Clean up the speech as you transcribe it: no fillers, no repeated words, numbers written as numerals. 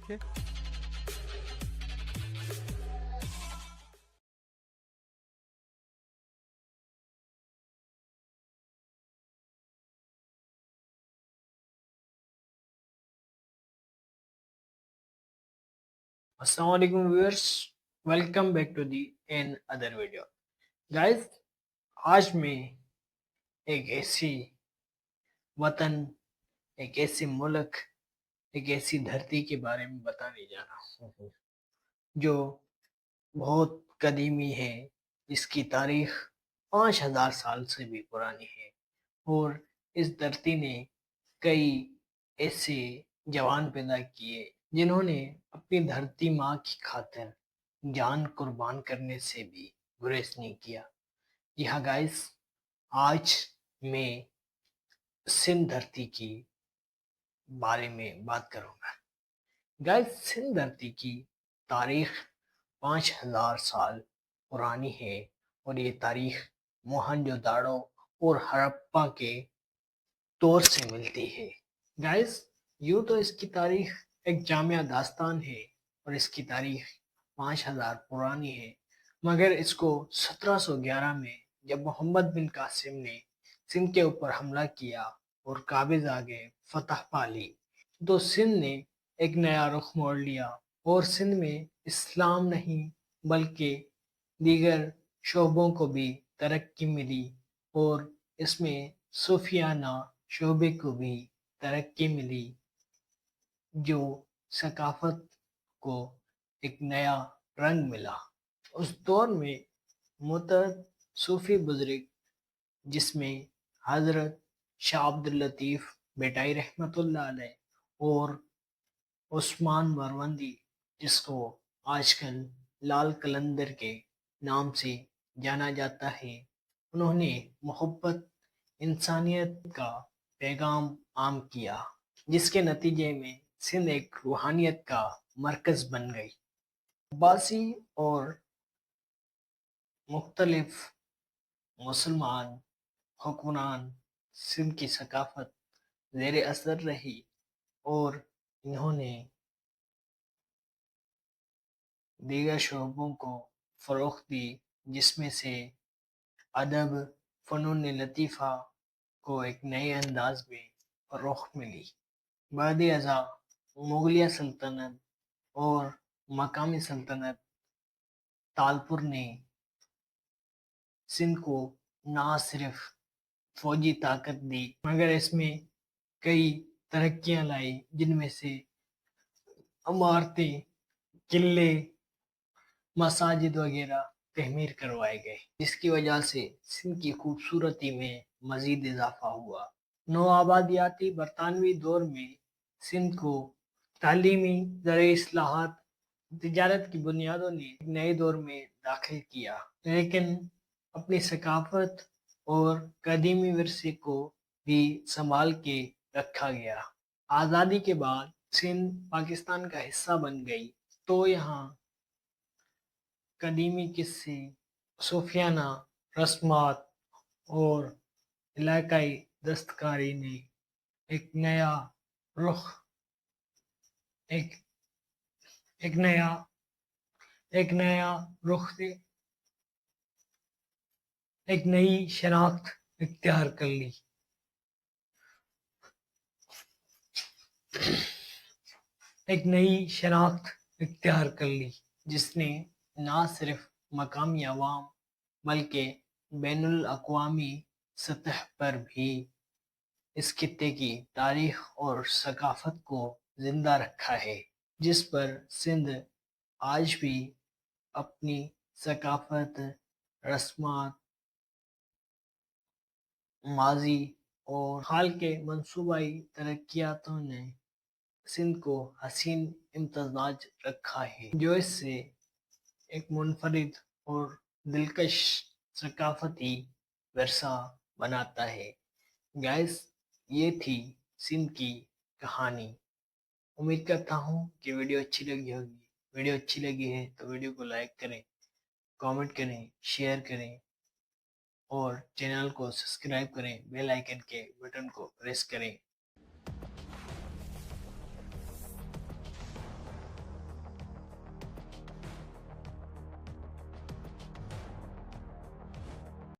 Okay. Assalamu alaikum viewers, welcome back to the another video. Guys, आज मैं एक ऐसी वतन, एक ऐसी मुल्क, एक ऐसी धरती के बारे में बताने जा रहा हूँ जो बहुत कदीमी है, जिसकी तारीख 5000 साल से भी पुरानी है। और इस धरती ने कई ऐसे जवान पैदा किए जिन्होंने अपनी धरती माँ की खातिर जान कुर्बान करने से भी गुरेज नहीं किया। जी हाँ गाइस, आज मैं सिंध धरती की बारे में बात करूंगा। गाइस, सिंध धरती की तारीख 5000 साल पुरानी है और ये तारीख मोहनजोदाड़ो और हड़प्पा के दौर से मिलती है। गाइस, यूँ तो इसकी तारीख एक जामिया दास्तान है और इसकी तारीख 5000 पुरानी है, मगर इसको 1711 में जब मोहम्मद बिन कासिम ने सिंध के ऊपर हमला किया और काबिज आ गए, फतह पा ली, तो सिंध ने एक नया रुख मोड़ लिया और सिंध में इस्लाम नहीं बल्कि दीगर शोबों को भी तरक्की मिली और इसमें सूफियाना शोबे को भी तरक्की मिली, जो सकाफत को एक नया रंग मिला। उस दौर में मुतअद्दिद सूफी बुजुर्ग, जिसमें हजरत शाह अब्दुल लतीफ बेटाई रहमतुल्लाह अलैह और उस्मान मरवंदी, जिसको आजकल लाल कलंदर के नाम से जाना जाता है, उन्होंने मोहब्बत इंसानियत का पैगाम आम किया, जिसके नतीजे में सिंध एक रूहानियत का मरकज बन गई। अब्बासी और मुख्तलिफ मुसलमान हुक्मरान सिंध की सकाफत ज़ेर असर रही और इन्होंने दीगर शोबों को फ़रोग़ दी, जिसमें से अदब, फ़नून लतीफ़ा को एक नए अंदाज में फ़रोग़ मिली। बाद अज़ा मुग़लिया सल्तनत और मकामी सल्तनत तालपुर ने सिंध को ना सिर्फ फौजी ताकत दी, मगर इसमें कई तरक्कियां लाई, जिनमें से इमारतें, किले, मसाजिद वगैरह तहमीर करवाए गए, जिसकी वजह से सिंध की खूबसूरती में मजीद इजाफा हुआ। नौआबादियाती बरतानवी दौर में सिंध को तालीमी ज़राई इस्लाहात, तिजारत की बुनियादों ने एक नए दौर में दाखिल किया, लेकिन अपनी सकाफत और कदीमी विरसे को भी संभाल के रखा गया। आज़ादी के बाद सिंध पाकिस्तान का हिस्सा बन गई, तो यहाँ कदीमी किस्से, सूफियाना रस्मात और इलाकाई दस्तकारी ने एक नया रुख, एक एक नया एक नया रुख से एक नई शनाख्त इख्तियार कर ली। एक नई शनाख्त इख्तियार कर ली, जिसने ना सिर्फ मकामी अवाम बल्कि बैनुल अक़वामी सतह पर भी इस खित्ते की तारीख और सकाफत को जिंदा रखा है, जिस पर सिंध आज भी अपनी सकाफत, रस्मात, माजी और हाल के मंसूबाई तरक्यातों ने सिंध को हसीन इम्तजाज रखा है, जो इससे एक मुनफरिद और दिलकश सकाफती वर्सा बनाता है। गाइस, ये थी सिंध की कहानी। उम्मीद करता हूँ कि वीडियो अच्छी लगी होगी। वीडियो अच्छी लगी है तो वीडियो को लाइक करें, कमेंट करें, शेयर करें और चैनल को सब्सक्राइब करें, बेल आइकन के बटन को प्रेस करें